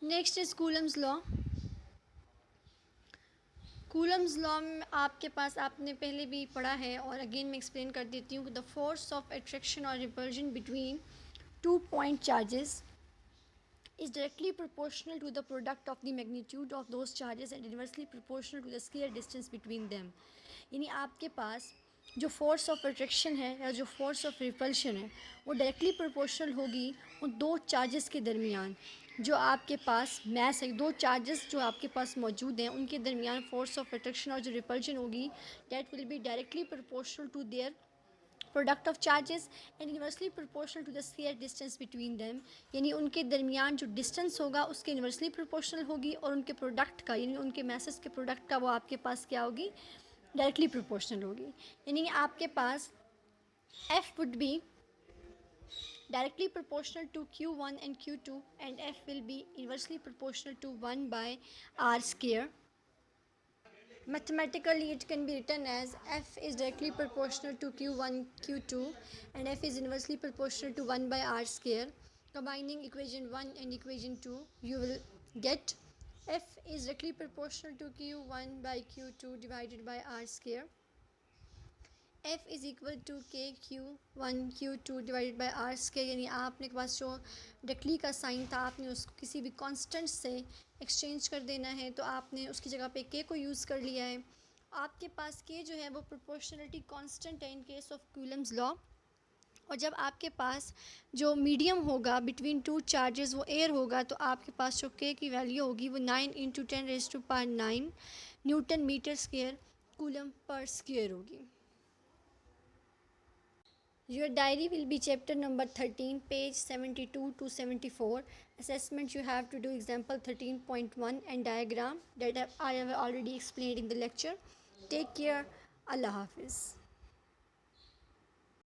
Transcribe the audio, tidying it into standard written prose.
Next is Coulomb's law. Coulomb's law में आपके पास आपने पहले भी पढ़ा है और अगेन मैं एक्सप्लेन कर देती हूँ कि द फोर्स ऑफ अट्रैक्शन और repulsion between 2 point charges is directly proportional to the product of the magnitude of those charges and inversely proportional to the scalar distance between them। यानी आपके पास जो force of attraction है या जो force of repulsion है वो directly proportional होगी उन दो चार्जेस के दरमियान जो आपके पास मैस है। दो चार्जेस जो आपके पास मौजूद हैं उनके दरमियान फोर्स ऑफ अट्रैक्शन और जो रिपल्शन होगी that will be directly proportional to their product of charges and inversely proportional to the sphere distance between them. यानी उनके दरमियान जो डिस्टेंस होगा उसके इन्वर्सली प्रोपोर्शनल होगी और उनके प्रोडक्ट का यानी उनके मैसेज के प्रोडक्ट का वो आपके पास क्या होगी, डायरेक्टली प्रोपोर्शनल होगी। यानी आपके पास F would be directly proportional to Q1 and Q2 and F will be inversely proportional to 1 by R square। Mathematically, it can be written as F is directly proportional to Q1, Q2, and F is inversely proportional to 1 by R square. Combining equation 1 and equation 2, you will get F is directly proportional to Q1 by Q2 divided by R square। F is equal to Q1 Q2 divided by R square. यानी आपने के पास जो directly का sign था आपने उसको किसी भी कांस्टेंट से एक्सचेंज कर देना है तो आपने उसकी जगह पे के को यूज़ कर लिया है। आपके पास के जो है वो प्रोपोर्शनलिटी कांस्टेंट है in case of Coulomb's law. और जब आपके पास जो मीडियम होगा बिटवीन टू चार्जेस वो एयर होगा तो आपके पास जो के की वैल्यू होगी वो 9 × 10⁻⁹ newton metre square coulomb per square होगी। Your diary will be chapter number 13, page 72 to 74. Assessment you have to do example 13.1 and diagram that I have already explained in the lecture. Take care. Allah Hafiz.